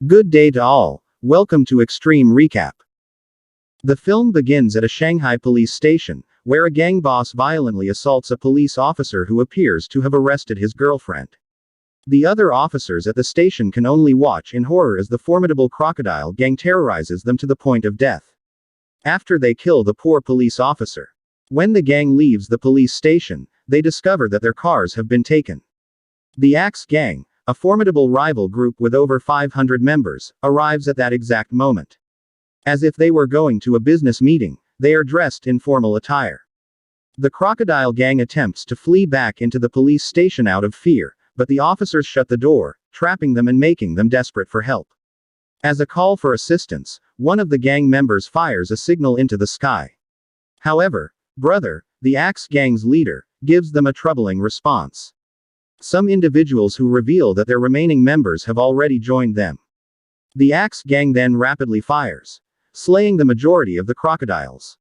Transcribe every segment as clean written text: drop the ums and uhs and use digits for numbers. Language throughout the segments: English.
Good day to all. Welcome to Extreme Recap. The film begins at a Shanghai police station, where a gang boss violently assaults a police officer who appears to have arrested his girlfriend. The other officers at the station can only watch in horror as the formidable crocodile gang terrorizes them to the point of death. After they kill the poor police officer. When the gang leaves the police station, they discover that their cars have been taken. The Axe Gang, a formidable rival group with over 500 members, arrives at that exact moment. As if they were going to a business meeting, they are dressed in formal attire. The Crocodile Gang attempts to flee back into the police station out of fear, but the officers shut the door, trapping them and making them desperate for help. As a call for assistance, one of the gang members fires a signal into the sky. However, Brother, the Axe Gang's leader, gives them a troubling response. Some individuals who reveal that their remaining members have already joined them. The Axe Gang then rapidly fires, slaying the majority of the crocodiles.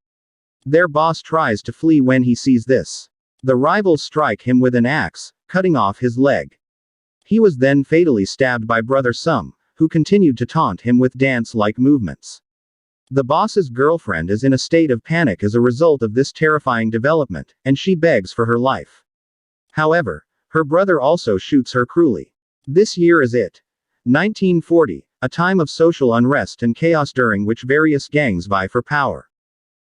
Their boss tries to flee when he sees this. The rivals strike him with an axe, cutting off his leg. He was then fatally stabbed by Brother Sum, who continued to taunt him with dance-like movements. The boss's girlfriend is in a state of panic as a result of this terrifying development, and she begs for her life. However, her brother also shoots her cruelly. This year is it. 1940, a time of social unrest and chaos during which various gangs vie for power.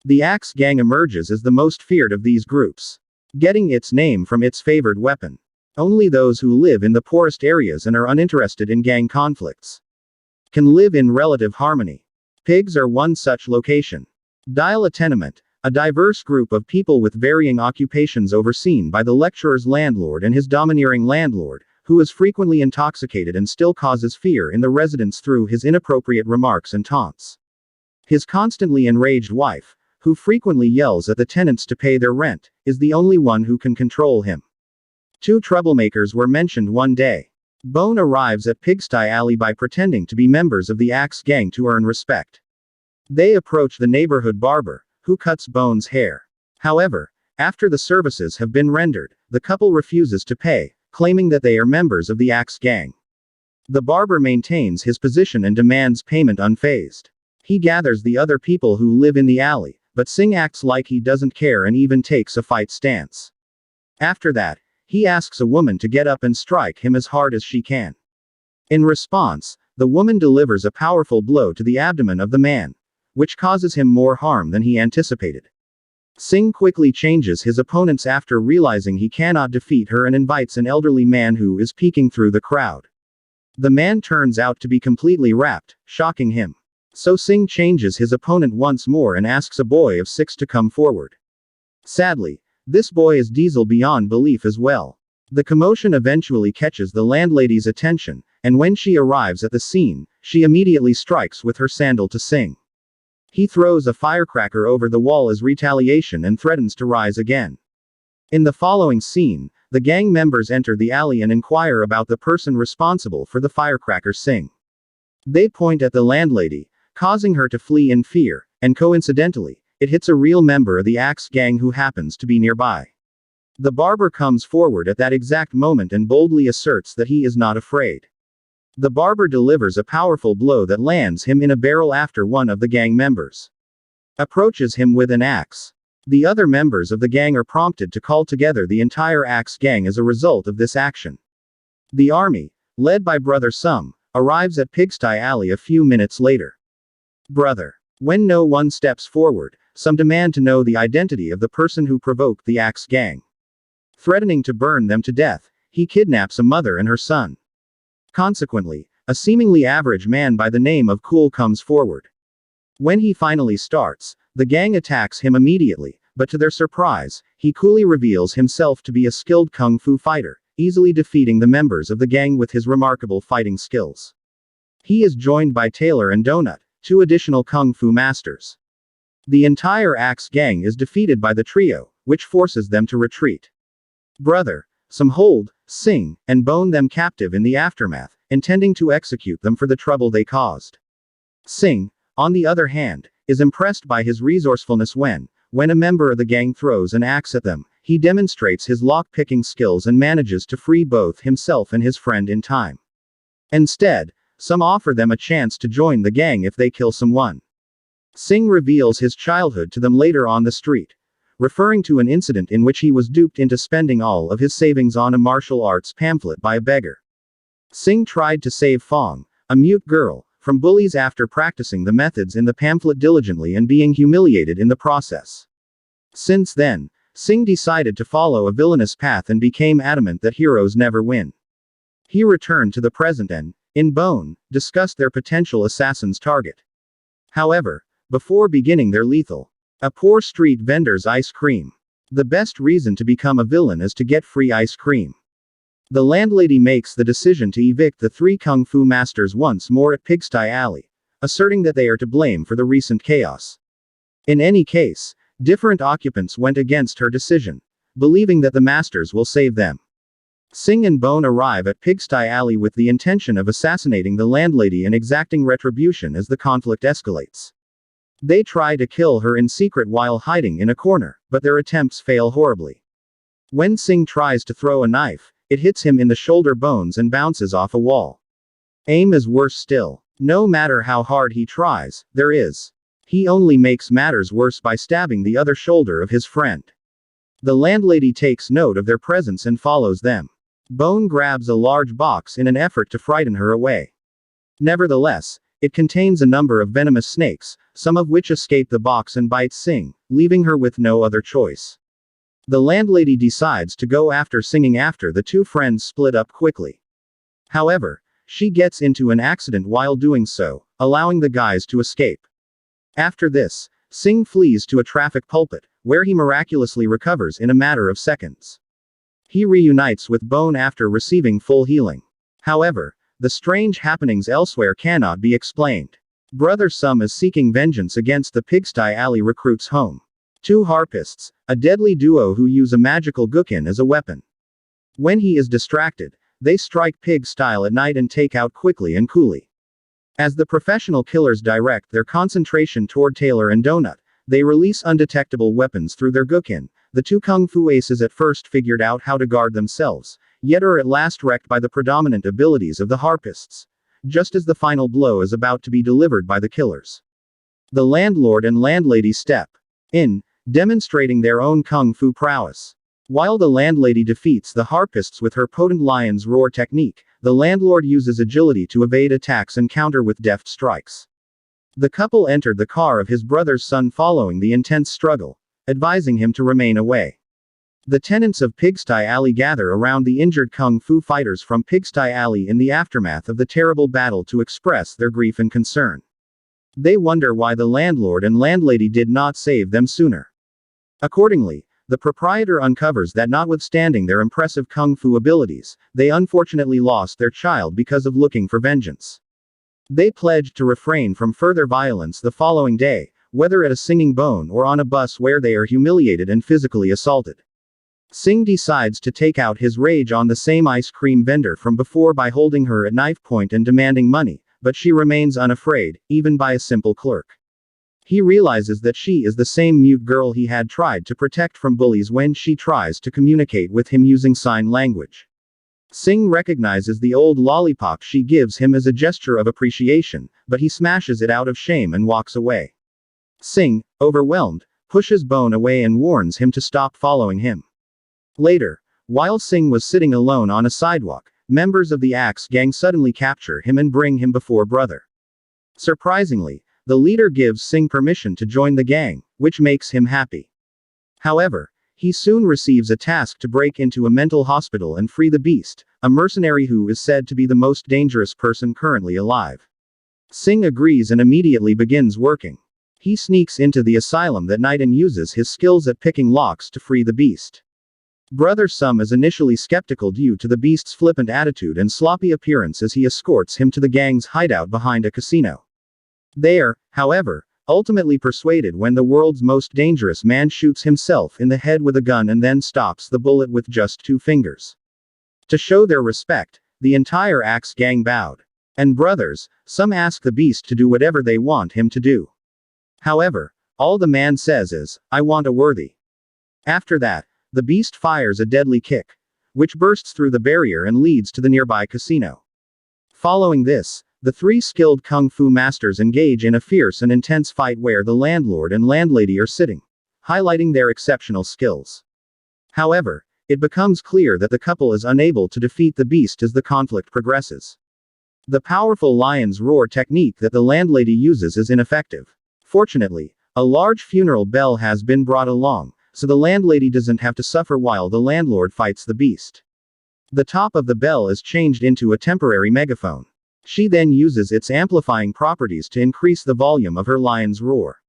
The Axe Gang emerges as the most feared of these groups, getting its name from its favored weapon. Only those who live in the poorest areas and are uninterested in gang conflicts can live in relative harmony. Pigs are one such location. Dial a tenement, a diverse group of people with varying occupations overseen by the lecturer's landlord and his domineering landlord, who is frequently intoxicated and still causes fear in the residents through his inappropriate remarks and taunts. His constantly enraged wife, who frequently yells at the tenants to pay their rent, is the only one who can control him. Two troublemakers were mentioned one day. Bone arrives at Pig Sty Alley by pretending to be members of the Axe Gang to earn respect. They approach the neighborhood barber, who cuts Bone's hair. However, after the services have been rendered, the couple refuses to pay, claiming that they are members of the Axe Gang. The barber maintains his position and demands payment unfazed. He gathers the other people who live in the alley, but Singh acts like he doesn't care and even takes a fight stance. After that, he asks a woman to get up and strike him as hard as she can. In response, the woman delivers a powerful blow to the abdomen of the man, which causes him more harm than he anticipated. Singh quickly changes his opponents after realizing he cannot defeat her and invites an elderly man who is peeking through the crowd. The man turns out to be completely wrapped, shocking him. So Singh changes his opponent once more and asks a boy of 6 to come forward. Sadly, this boy is diesel beyond belief as well. The commotion eventually catches the landlady's attention, and when she arrives at the scene, she immediately strikes with her sandal to Singh. He throws a firecracker over the wall as retaliation and threatens to rise again. In the following scene, the gang members enter the alley and inquire about the person responsible for the firecracker Singh. They point at the landlady, causing her to flee in fear, and coincidentally, it hits a real member of the Axe Gang who happens to be nearby. The barber comes forward at that exact moment and boldly asserts that he is not afraid. The barber delivers a powerful blow that lands him in a barrel after one of the gang members approaches him with an axe. The other members of the gang are prompted to call together the entire Axe Gang as a result of this action. The army, led by Brother Sum, arrives at Pig Sty Alley a few minutes later. Brother. When no one steps forward, some demand to know the identity of the person who provoked the Axe Gang. Threatening to burn them to death, he kidnaps a mother and her son. Consequently, a seemingly average man by the name of Cool comes forward. When he finally starts, the gang attacks him immediately, but to their surprise, he coolly reveals himself to be a skilled kung fu fighter, easily defeating the members of the gang with his remarkable fighting skills. He is joined by Taylor and Donut, two additional kung fu masters. The entire Axe Gang is defeated by the trio, which forces them to retreat. Brother Some hold Singh and Bone them captive in the aftermath, intending to execute them for the trouble they caused. Singh, on the other hand, is impressed by his resourcefulness when a member of the gang throws an axe at them, he demonstrates his lock-picking skills and manages to free both himself and his friend in time. Instead, Some offer them a chance to join the gang if they kill someone. Singh reveals his childhood to them later on the street, referring to an incident in which he was duped into spending all of his savings on a martial arts pamphlet by a beggar. Singh tried to save Fong, a mute girl, from bullies after practicing the methods in the pamphlet diligently and being humiliated in the process. Since then, Singh decided to follow a villainous path and became adamant that heroes never win. He returned to the present and, in Bone, discussed their potential assassin's target. However, before beginning their lethal, a poor street vendor's ice cream. The best reason to become a villain is to get free ice cream. The landlady makes the decision to evict the 3 kung fu masters once more at Pig Sty Alley, asserting that they are to blame for the recent chaos. In any case, different occupants went against her decision, believing that the masters will save them. Singh and Bone arrive at Pig Sty Alley with the intention of assassinating the landlady and exacting retribution as the conflict escalates. They try to kill her in secret while hiding in a corner, but their attempts fail horribly. When Singh tries to throw a knife, it hits him in the shoulder bones and bounces off a wall. Aim is worse still. No matter how hard he tries, he only makes matters worse by stabbing the other shoulder of his friend. The landlady takes note of their presence and follows them. Bone grabs a large box in an effort to frighten her away. Nevertheless, it contains a number of venomous snakes, some of which escape the box and bite Singh, leaving her with no other choice. The landlady decides to go after Singh after the two friends split up quickly. However, she gets into an accident while doing so, allowing the guys to escape. After this, Singh flees to a traffic pulpit, where he miraculously recovers in a matter of seconds. He reunites with Bone after receiving full healing. However, the strange happenings elsewhere cannot be explained. Brother Sum is seeking vengeance against the Pig Sty Alley recruits home. 2 harpists, a deadly duo who use a magical gukin as a weapon. When he is distracted, they strike pig style at night and take out quickly and coolly. As the professional killers direct their concentration toward Taylor and Donut, they release undetectable weapons through their gukin. The 2 kung fu aces at first figured out how to guard themselves, yet are at last wrecked by the predominant abilities of the harpists, just as the final blow is about to be delivered by the killers. The landlord and landlady step in, demonstrating their own kung fu prowess. While the landlady defeats the harpists with her potent lion's roar technique, the landlord uses agility to evade attacks and counter with deft strikes. The couple entered the car of his brother's son following the intense struggle, advising him to remain away. The tenants of Pig Sty Alley gather around the injured kung fu fighters from Pig Sty Alley in the aftermath of the terrible battle to express their grief and concern. They wonder why the landlord and landlady did not save them sooner. Accordingly, the proprietor uncovers that notwithstanding their impressive kung fu abilities, they unfortunately lost their child because of looking for vengeance. They pledged to refrain from further violence the following day, whether at a singing bone or on a bus where they are humiliated and physically assaulted. Singh decides to take out his rage on the same ice cream vendor from before by holding her at knife point and demanding money, but she remains unafraid, even by a simple clerk. He realizes that she is the same mute girl he had tried to protect from bullies when she tries to communicate with him using sign language. Singh recognizes the old lollipop she gives him as a gesture of appreciation, but he smashes it out of shame and walks away. Singh, overwhelmed, pushes Bone away and warns him to stop following him. Later, while Singh was sitting alone on a sidewalk, members of the Axe gang suddenly capture him and bring him before brother. Surprisingly, the leader gives Singh permission to join the gang, which makes him happy. However, he soon receives a task to break into a mental hospital and free the Beast, a mercenary who is said to be the most dangerous person currently alive. Singh agrees and immediately begins working. He sneaks into the asylum that night and uses his skills at picking locks to free the Beast. Brother Sum is initially skeptical due to the Beast's flippant attitude and sloppy appearance as he escorts him to the gang's hideout behind a casino. They are, however, ultimately persuaded when the world's most dangerous man shoots himself in the head with a gun and then stops the bullet with just 2 fingers. To show their respect, the entire Axe gang bowed. And brothers, some ask the Beast to do whatever they want him to do. However, all the man says is, "I want a worthy." After that, the Beast fires a deadly kick, which bursts through the barrier and leads to the nearby casino. Following this, The three skilled kung fu masters engage in a fierce and intense fight where the landlord and landlady are sitting, highlighting their exceptional skills. However, it becomes clear that the couple is unable to defeat the beast as the conflict progresses. The powerful lion's roar technique that the landlady uses is ineffective. Fortunately, a large funeral bell has been brought along, so the landlady doesn't have to suffer while the landlord fights the beast. The top of the bell is changed into a temporary megaphone. She then uses its amplifying properties to increase the volume of her lion's roar.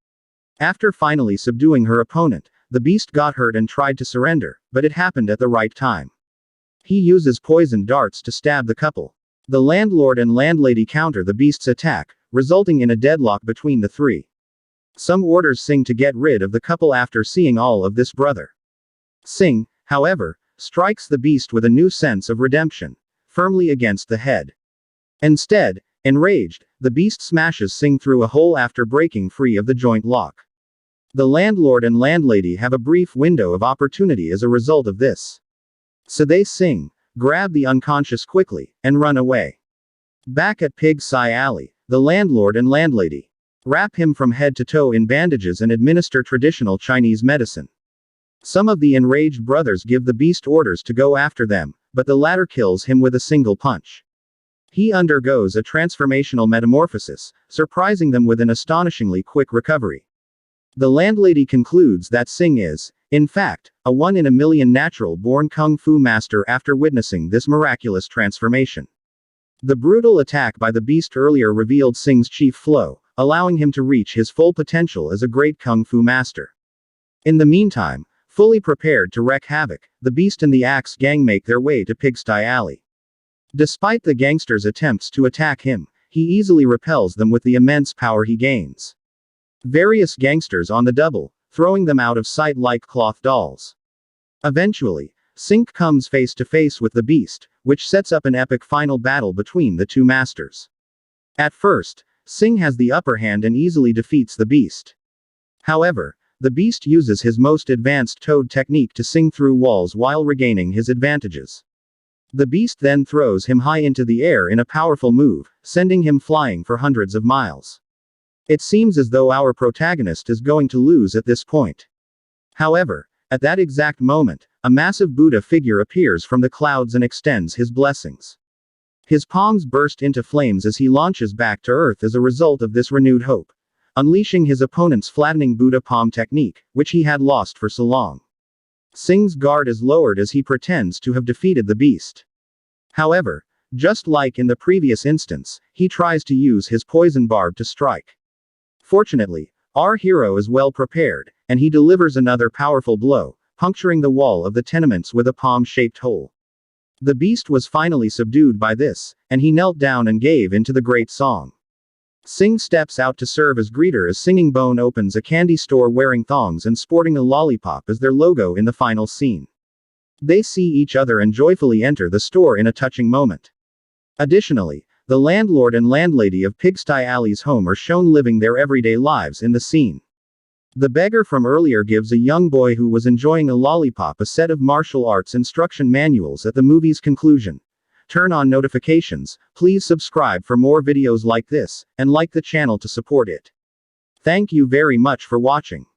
After finally subduing her opponent, the beast got hurt and tried to surrender, but it happened at the right time. He uses poison darts to stab the couple. The landlord and landlady counter the beast's attack, resulting in a deadlock between the three. Some orders Sing to get rid of the couple after seeing all of this. Brother Sing, however, strikes the beast with a new sense of redemption, firmly against the head. Instead, enraged, the beast smashes Sing through a hole after breaking free of the joint lock. The landlord and landlady have a brief window of opportunity as a result of this. So they Sing, grab the unconscious quickly, and run away. Back at Pig Sty Alley, the landlord and landlady wrap him from head to toe in bandages and administer traditional Chinese medicine. Some of the enraged brothers give the beast orders to go after them, but the latter kills him with a single punch. He undergoes a transformational metamorphosis, surprising them with an astonishingly quick recovery. The landlady concludes that Sing is, in fact, a one-in-a-million natural-born kung fu master after witnessing this miraculous transformation. The brutal attack by the beast earlier revealed Sing's chief flaw, allowing him to reach his full potential as a great kung fu master. In the meantime, fully prepared to wreak havoc, the beast and the axe gang make their way to Pig Sty Alley. Despite the gangsters' attempts to attack him, he easily repels them with the immense power he gains. Various gangsters on the double, throwing them out of sight like cloth dolls. Eventually, Sing comes face to face with the beast, which sets up an epic final battle between the two masters. At first, Sing has the upper hand and easily defeats the beast. However, the beast uses his most advanced toad technique to sing through walls while regaining his advantages. The beast then throws him high into the air in a powerful move, sending him flying for hundreds of miles. It seems as though our protagonist is going to lose at this point. However, at that exact moment, a massive Buddha figure appears from the clouds and extends his blessings. His palms burst into flames as he launches back to Earth as a result of this renewed hope, unleashing his opponent's flattening Buddha palm technique, which he had lost for so long. Sing's guard is lowered as he pretends to have defeated the beast. However, just like in the previous instance, he tries to use his poison barb to strike. Fortunately, our hero is well prepared, and he delivers another powerful blow, puncturing the wall of the tenements with a palm-shaped hole. The beast was finally subdued by this, and he knelt down and gave into the great song. Sing steps out to serve as greeter as Singing Bone opens a candy store wearing thongs and sporting a lollipop as their logo in the final scene. They see each other and joyfully enter the store in a touching moment. Additionally, the landlord and landlady of Pig Sty Alley's home are shown living their everyday lives in the scene. The beggar from earlier gives a young boy who was enjoying a lollipop a set of martial arts instruction manuals at the movie's conclusion. Turn on notifications, please subscribe for more videos like this, and like the channel to support it. Thank you very much for watching.